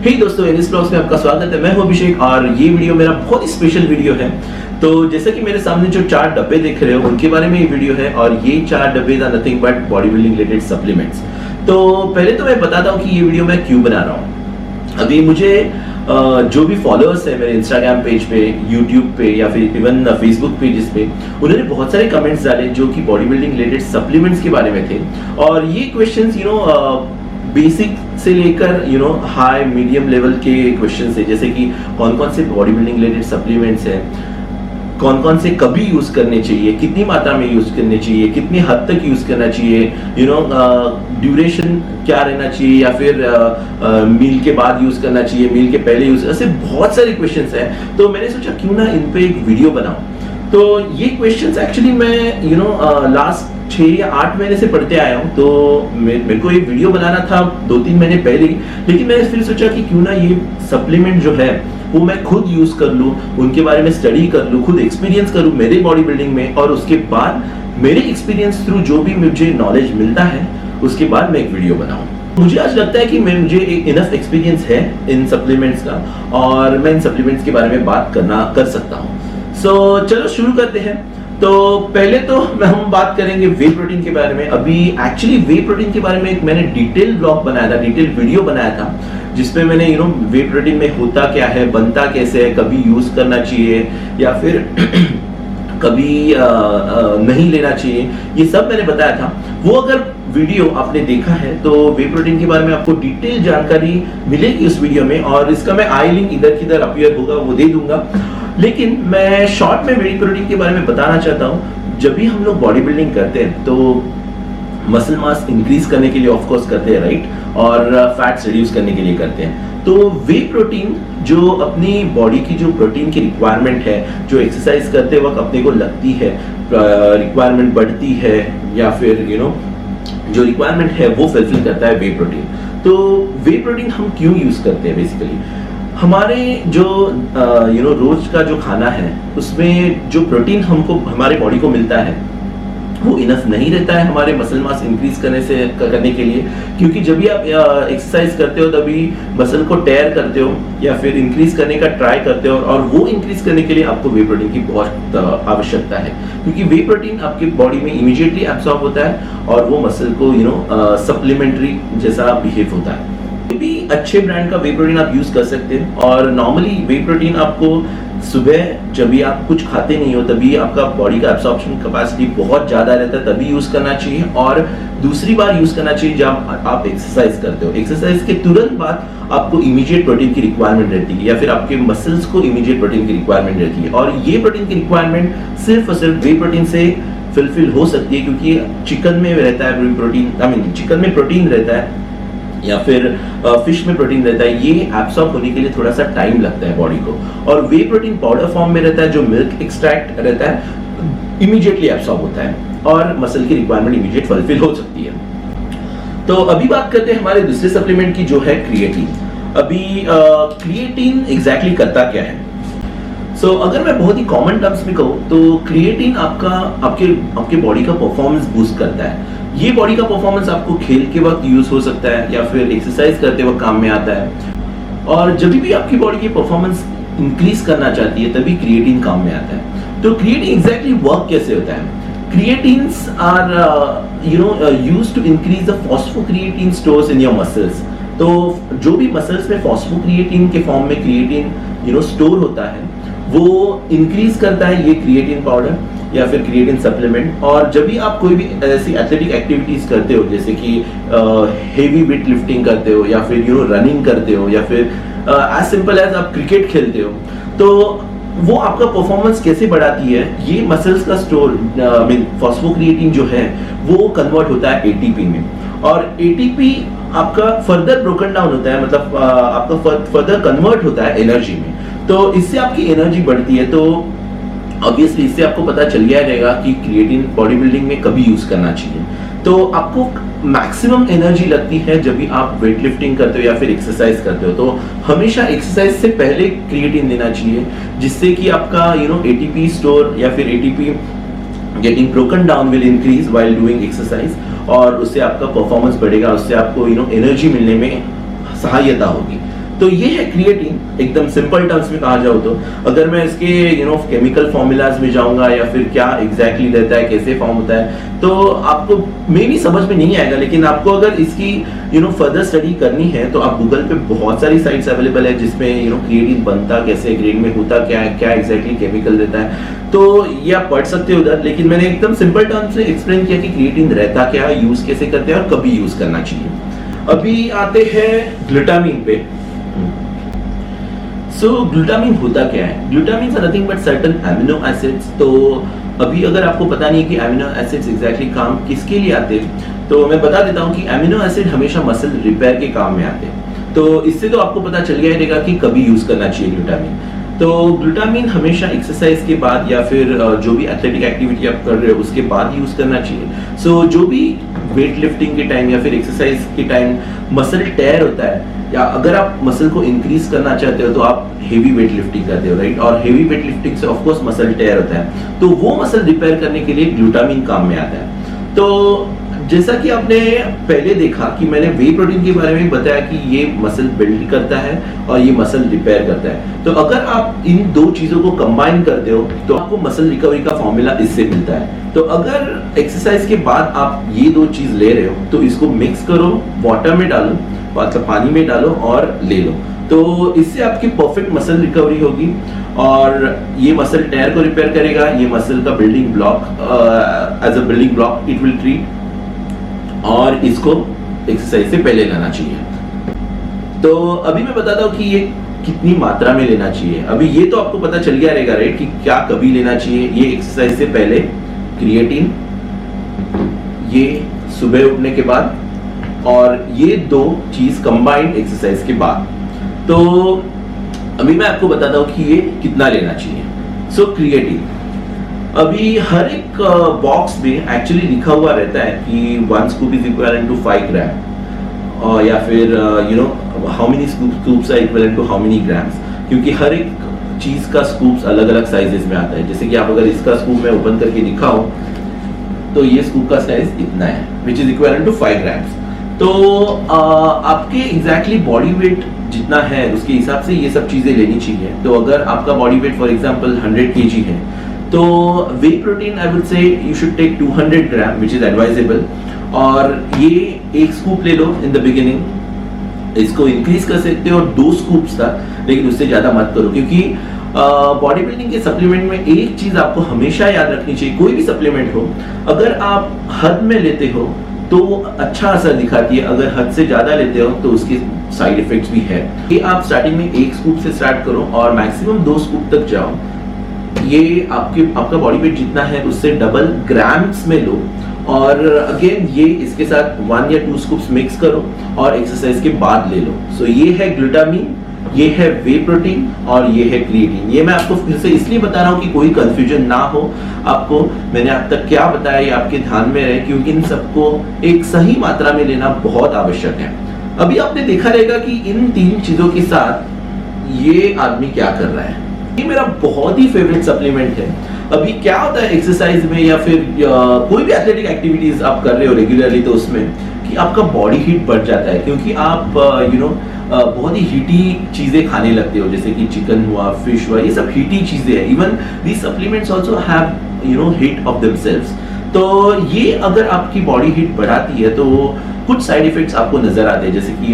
हे दोस्तों, एनिस ब्लॉग्स में आपका स्वागत है। मैं हूं अभिषेक और ये वीडियो मेरा बहुत ही स्पेशल वीडियो है। तो जैसा कि मेरे सामने जो 4 डब्बे देख रहे हो उनके बारे में ये वीडियो है और ये 4 डब्बे are nothing but body building related supplements. तो पहले तो मैं बताता हूँ कि ये वीडियो मैं क्यों बना रहा हूँ। अभी मुझे जो भी फॉलोअर्स है मेरे इंस्टाग्राम पेज पे, यूट्यूब पे या फिर इवन फेसबुक पेजेस पे, उन्होंने बहुत सारे कमेंट्स डाले जो कि बॉडी बिल्डिंग रिलेटेड सप्लीमेंट्स के बारे में थे। और ये क्वेश्चंस बेसिक से लेकर हाई मीडियम लेवल के क्वेश्चंस है, जैसे कि कौन कौन से बॉडी बिल्डिंग रिलेटेड सप्लीमेंट्स हैं, कौन कौन से कभी यूज करने चाहिए, कितनी मात्रा में यूज करने चाहिए, कितनी हद तक यूज करना चाहिए, ड्यूरेशन क्या रहना चाहिए, या फिर मील के बाद यूज करना चाहिए, मील के पहले यूज, ऐसे बहुत सारे क्वेश्चंस हैं। तो मैंने सोचा क्यों ना इन पे एक वीडियो बनाऊं। तो ये क्वेश्चंस एक्चुअली मैं लास्ट 6 या 8 महीने से पढ़ते आया हूँ। तो मेरे को एक वीडियो बनाना था 2-3 महीने पहले ही, लेकिन मैंने फिर सोचा कि क्यों ना ये सप्लीमेंट जो है वो मैं खुद यूज कर लूँ, उनके बारे में स्टडी कर लूँ, खुद एक्सपीरियंस करूँ मेरे बॉडी बिल्डिंग में, और उसके बाद मेरे एक्सपीरियंस थ्रू जो भी मुझे नॉलेज मिलता है उसके बाद मैं एक वीडियो बनाऊँ। मुझे आज लगता है कि मुझे एक इनफ एक्सपीरियंस है इन सप्लीमेंट्स का और मैं इन सप्लीमेंट्स के बारे में बात कर सकता हूँ। सो चलो शुरू करते हैं। तो पहले तो हम बात करेंगे वे प्रोटीन के बारे में। अभी एक्चुअली वे प्रोटीन के बारे में एक मैंने डिटेल ब्लॉग बनाया था, डिटेल वीडियो बनाया था, जिसमें मैंने वे प्रोटीन में होता क्या है, बनता कैसे है, कभी यूज करना चाहिए या फिर कभी नहीं लेना चाहिए, ये सब मैंने बताया था। वो अगर वीडियो आपने देखा है तो वे प्रोटीन के बारे में आपको डिटेल जानकारी मिलेगी उस वीडियो में, और इसका मैं आई लिंक इधर किधर अपीयर होगा वो दे दूंगा। लेकिन मैं शॉर्ट में वे प्रोटीन के बारे में बताना चाहता हूँ। जब भी हम लोग बॉडी बिल्डिंग करते हैं तो मसल मास इंक्रीज करने के लिए ऑफ कोर्स करते हैं, राइट, और फैट्स रिड्यूस करने के लिए करते हैं। तो वे प्रोटीन जो अपनी बॉडी की जो प्रोटीन की रिक्वायरमेंट है, जो एक्सरसाइज करते वक्त अपने को लगती है, रिक्वायरमेंट बढ़ती है या फिर जो रिक्वायरमेंट है वो फुलफिल करता है वे प्रोटीन। तो वे प्रोटीन हम क्यों यूज करते हैं? बेसिकली हमारे जो रोज का जो खाना है उसमें जो प्रोटीन हमको हमारे बॉडी को मिलता है वो इनफ नहीं रहता है हमारे मसल मास इंक्रीज करने के लिए, क्योंकि जब भी आप एक्सरसाइज करते हो तभी मसल को टेयर करते हो या फिर इंक्रीज करने का ट्राई करते हो, और वो इंक्रीज करने के लिए आपको वे प्रोटीन की बहुत आवश्यकता है, क्योंकि वे प्रोटीन आपके बॉडी में इमीडिएटली एब्सॉर्ब होता है और वो मसल को सप्लीमेंट्री जैसा बिहेव होता है। भी अच्छे ब्रांड का वे प्रोटीन आप यूज कर सकते हैं, और नॉर्मली वे प्रोटीन आपको सुबह जब भी आप कुछ खाते नहीं हो तभी आपका बॉडी का एब्सॉर्प्शन कैपेसिटी बहुत ज्यादा रहता है, तभी यूज करना चाहिए, और दूसरी बार यूज करना चाहिए जब आप एक्सरसाइज करते हो। एक्सरसाइज के तुरंत बाद आपको इमीडिएट प्रोटीन की रिक्वायरमेंट रहती है, या फिर आपके मसल्स को इमीडिएट प्रोटीन की रिक्वायरमेंट रहती है, और ये प्रोटीन की रिक्वायरमेंट सिर्फ और सिर्फ वे प्रोटीन से फुलफिल हो सकती है, क्योंकि चिकन में रहता है प्रोटीन, चिकन में प्रोटीन रहता है या फिर फिश में प्रोटीन रहता है। ये एब्सॉर्ब होने के लिए थोड़ा सा टाइम लगता है बॉडी को, और वे प्रोटीन पाउडर फॉर्म में रहता है, जो मिल्क एक्सट्रैक्ट रहता है, इमीडिएटली एब्सॉर्ब होता है और मसल की रिक्वायरमेंट इमीडिएट फुलफिल हो सकती है। तो अभी बात करते हैं हमारे दूसरे सप्लीमेंट की, जो है क्रिएटिन। अभी क्रिएटिन एग्जैक्टली करता क्या है? अगर मैं बहुत ही कॉमन टर्म्स में कहूँ तो क्रिएटिन आपके बॉडी का परफॉर्मेंस बूस्ट करता है। ये बॉडी का परफॉर्मेंस आपको खेल के वक्त यूज हो सकता है या फिर एक्सरसाइज करते वक्त काम में आता है, और जब भी आपकी बॉडी की परफॉर्मेंस इंक्रीज करना चाहती है तभी क्रिएटिन काम में आता है। तो क्रिएटिन एग्जैक्टली वर्क कैसे होता है? Creatines are used to increase the phosphocreatine stores in your muscles. तो जो भी मसल्स में फॉस्फोक्रिएटिन के फॉर्म में क्रिएटिन स्टोर होता है वो इंक्रीज करता है ये क्रिएटिन पाउडर या फिर क्रिएटिन सप्लीमेंट। और जब भी आप कोई भी ऐसी एथलेटिक एक्टिविटीज करते हो, जैसे कि हेवी वेट लिफ्टिंग करते हो या फिर रनिंग करते हो या फिर एज सिंपल एज आप क्रिकेट खेलते हो, तो वो आपका परफॉर्मेंस कैसे बढ़ाती है? ये मसल्स का स्टोर फॉस्फोक्रिएटिन जो है वो कन्वर्ट होता है एटीपी में, और एटीपी आपका फर्दर ब्रोकन डाउन होता है, मतलब आपका फर्दर कन्वर्ट होता है एनर्जी में। तो इससे आपकी एनर्जी बढ़ती है। तो ऑब्वियसली इससे आपको पता चल गया रहेगा कि क्रिएटिन बॉडी बिल्डिंग में कभी यूज करना चाहिए। तो आपको मैक्सिमम एनर्जी लगती है जब भी आप वेट लिफ्टिंग करते हो या फिर एक्सरसाइज करते हो, तो हमेशा एक्सरसाइज से पहले क्रिएटिन देना चाहिए, जिससे कि आपका एटीपी स्टोर या फिर ATP getting broken down will increase while doing exercise, और उससे आपका परफॉर्मेंस बढ़ेगा, उससे आपको एनर्जी मिलने में सहायता होगी। तो तो ये है क्रिएटिन, एकदम सिंपल टर्म्स में कहा जाओ तो। अगर मैं इसके केमिकल फॉर्मूलाज में जाऊंगा या फिर क्या एग्जैक्टली रहता है, कैसे फॉर्म होता है, तो आपको मे भी समझ में नहीं आएगा। लेकिन आपको अगर इसकी फर्दर स्टडी करनी है तो आप गूगल पे बहुत सारी साइट्स अवेलेबल है जिसमें क्रिएटिन बनता कैसे, क्रिएटिन में होता क्या है, क्या एग्जैक्टली केमिकल रहता है, तो ये आप पढ़ सकते हो उधर। लेकिन मैंने एकदम सिंपल टर्म्स में एक्सप्लेन किया कि क्रिएटिन रहता क्या है, यूज कैसे करते हैं और कभी यूज करना चाहिए। अभी आते हैं ग्लूटामिन पे। ग्लूटामिन होता क्या है? Glutamine is nothing but certain amino acids. तो अभी अगर आपको पता नहीं है कि एमिनो एसिड्स एग्जैक्टली काम किसके लिए आते हैं, तो मैं बता देता हूँ कि एमिनो एसिड हमेशा मसल रिपेयर के काम में आते हैं। तो इससे तो आपको पता चल गया रहेगा कि कभी यूज करना चाहिए ग्लूटामिन। तो ग्लूटामिन हमेशा एक्सरसाइज के बाद या फिर जो भी एथलेटिक एक्टिविटी आप कर रहे हो उसके बाद यूज करना चाहिए। जो भी वेट लिफ्टिंग के टाइम या फिर एक्सरसाइज के टाइम मसल टेयर होता है, या अगर आप मसल को इंक्रीज करना चाहते हो तो आप हेवी वेट लिफ्टिंग करते हो, राइट? और हेवी वेट लिफ्टिंग से ऑफ कोर्स मसल टेयर होता है, तो वो मसल रिपेयर करने के लिए ग्लूटामिन काम में आता है। तो जैसा कि आपने पहले देखा कि मैंने वे प्रोटीन के बारे में बताया कि ये मसल बिल्ड करता है और ये मसल रिपेयर करता है। तो अगर आप इन दो चीजों को कंबाइन करते हो तो आपको मसल रिकवरी का फॉर्मूला इससे मिलता है। तो अगर एक्सरसाइज के बाद आप ये दो चीज ले रहे हो तो इसको मिक्स करो, वाटर में डालो, मतलब पानी में डालो और ले लो। तो इससे आपकी परफेक्ट मसल रिकवरी होगी और ये मसल टेयर को रिपेयर करेगा। ये मसल का building block, as a building block it will treat, और इसको एक्सरसाइज से पहले लेना चाहिए। तो अभी मैं बताता हूँ कि ये कितनी मात्रा में लेना चाहिए। अभी ये तो आपको पता चल गया रहेगा, राइट, कि क्या कभी लेना चाहिए। ये एक्सरसाइज से पहले क्रिएटिन, ये सुबह उठने के बाद, और ये दो चीज कंबाइंड एक्सरसाइज के बाद। तो अभी मैं आपको बताता हूँ कि ये कितना लेना चाहिए। क्रिएटिन अभी हर एक बॉक्स में एक्चुअली लिखा हुआ रहता है कि 1 scoop is equivalent to 5 gram, या फिर how many scoops are equivalent to how many grams, क्योंकि हर एक चीज का स्कूप्स अलग अलग साइजेस में आता है। जैसे कि आप अगर इसका स्कूप में ओपन करके दिखाओ तो ये स्कूप का साइज इतना है, which is equivalent to 5 grams. तो आपके एग्जैक्टली बॉडी वेट जितना है उसके हिसाब से ये सब चीजें लेनी चाहिए। तो अगर आपका body weight for example 100 kg है तो whey protein I would say you should take 200 gram which is advisable, और ये एक स्कूप ले लो इन द बिगिनिंग। इसको इंक्रीज कर सकते हो 2 स्कूप्स तक, लेकिन उससे ज्यादा मत करो, क्योंकि बॉडी बिल्डिंग के सप्लीमेंट में एक चीज आपको हमेशा याद रखनी चाहिए, कोई भी सप्लीमेंट हो, अगर आप हद में लेते हो तो अच्छा असर दिखाती है, अगर हद से ज्यादा लेते हो तो उसके साइड इफेक्ट्स भी है। ये आप स्टार्टिंग में 1 स्कूप से स्टार्ट करो और मैक्सिमम 2 स्कूप तक जाओ। ये आपका बॉडी वेट जितना है उससे डबल ग्राम्स में लो, और अगेन ये इसके साथ 1 या 2 स्कूप्स मिक्स करो और एक्सरसाइज के बाद ले लो। ये है ग्लूटामिन, ये है वे प्रोटीन और ये है क्रिएटिन। ये मैं आपको फिर से इसलिए बता रहा हूँ कि कोई कंफ्यूजन ना हो आपको। मैंने अब तक क्या बताया ये आपके ध्यान में रहे, क्योंकि इन सबको एक सही मात्रा में लेना बहुत आवश्यक है। अभी आपने देखा रहेगा कि इन 3 चीजों के साथ ये आदमी क्या कर रहा है। ये मेरा बहुत ही फेवरेट सप्लीमेंट है। अभी क्या होता है एक्सरसाइज में या फिर कोई भी एथलेटिक एक्टिविटीज आप कर रहे हो रेगुलरली, तो उसमें कि आपका बॉडी हीट बढ़ जाता है, क्योंकि आप बहुत ही हीटी चीजें खाने लगते हो, जैसे कि चिकन हुआ, फिश हुआ, ये सब हीटी चीजें हैं। Even these supplements also have heat of themselves. तो ये अगर आपकी बॉडी हीट बढ़ाती है तो कुछ साइड इफेक्ट्स आपको नजर आते हैं, जैसे कि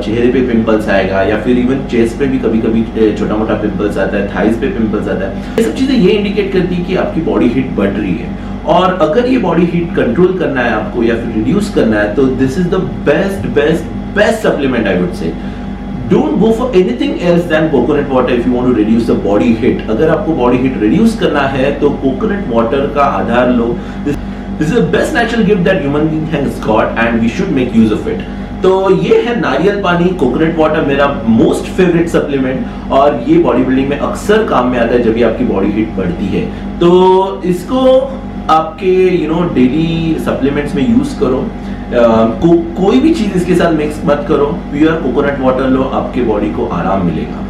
चेहरे पे पिंपल्स आएगा, या फिर इवन चेस्ट पे भी कभी कभी छोटा मोटा पिंपल्स आता है, थाइज पे पिंपल्स आता है। ये सब चीजें ये इंडिकेट करती है कि आपकी बॉडी हीट बढ़ रही है। और अगर ये बॉडी हीट कंट्रोल करना है आपको या फिर रिड्यूस करना है, तो this is the best supplement I would से। Don't go for anything else than coconut water if you want to reduce the body heat. अगर आपको बॉडी हीट रिड्यूस करना है तो कोकोनट वाटर का आधार लो। This is the best natural gift that human being has got and we should make use of it. तो ये है नारियल पानी, कोकोनट वाटर, मेरा मोस्ट फेवरेट सप्लीमेंट, और ये बॉडी बिल्डिंग में अक्सर काम में आता है जब भी आपकी बॉडी हीट बढ़ती है। तो इसको आपके डेली सप्लीमेंट्स में यूज करो। कोई भी चीज इसके साथ मिक्स मत करो, प्योर कोकोनट वाटर लो, आपके बॉडी को आराम मिलेगा।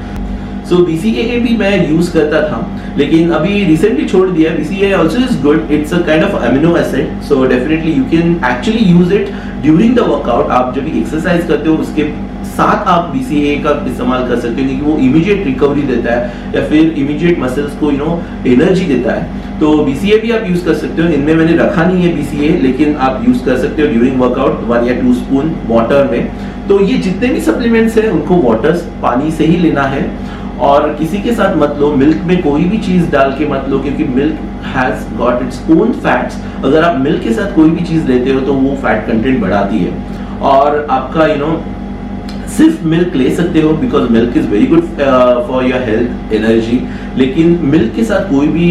BCAA भी मैं यूज करता था, लेकिन अभी रिसेंटली छोड़ दिया। BCAA also is good. It's a kind of amino acid, so definitely you can actually use it during the workout. आप जब भी एक्सरसाइज करते हो उसके साथ आप BCA का इस्तेमाल कर सकते हो, क्योंकि वो इमीडिएट रिकवरी देता है या फिर इमीडिएट मसल्स को एनर्जी देता है। तो BCA भी आप यूज कर सकते हो। इनमें मैंने रखा नहीं है BCA, लेकिन आप यूज कर सकते हो ड्यूरिंग वर्कआउट 1 या 2 स्पून वाटर में। तो ये जितने भी सप्लीमेंट्स हैं उनको वाटर पानी से ही लेना है, और किसी के साथ मत लो, मिल्क में कोई भी चीज डाल के मत लो, क्योंकि milk has got its own fats. अगर आप मिल्क के साथ कोई भी चीज लेते हो तो वो फैट कंटेंट बढ़ाती है, और आपका सिर्फ मिल्क ले सकते हो, because milk is very good for your health energy, लेकिन मिल्क के साथ कोई भी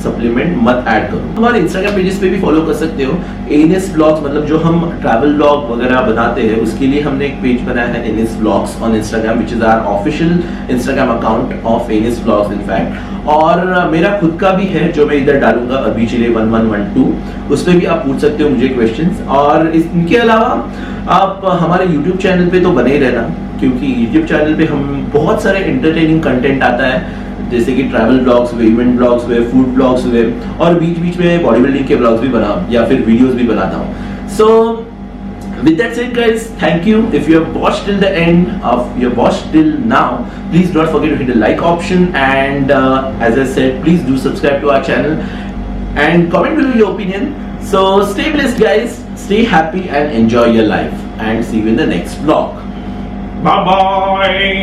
सप्लीमेंट मत ऐड करो। हमारे इंस्टाग्राम पेजेस पे भी फॉलो कर सकते हो। एनएस व्लॉग्स, मतलब जो हम ट्रैवल व्लॉग वगैरह बनाते हैं, उसके लिए हमने एक पेज बनाया है NS vlogs on Instagram, which is our official Instagram account of NS vlogs in fact. और मेरा खुद का भी है जो मैं इधर डालूंगा अभी चिले 1112, उस पर भी आप पूछ सकते हो मुझे क्वेश्चंस। और इनके अलावा आप हमारे यूट्यूब चैनल पे तो बने ही रहना, क्योंकि यूट्यूब चैनल पे हम बहुत सारे एंटरटेनिंग कंटेंट आता है, जैसे कि ट्रैवल ब्लॉग्स हुए, इवेंट ब्लॉग्स हुए, फूड ब्लॉग्स हुए, और बीच बीच में बॉडी बिल्डिंग के ब्लॉग्स भी बना या फिर वीडियोस भी बनाता हूँ। सो with that said guys, thank you. If you have watched till the end, you have watched till now, please don't forget to hit the like option, and as I said, please do subscribe to our channel and comment below your opinion. So stay blessed guys, stay happy and enjoy your life, and see you in the next vlog. Bye bye.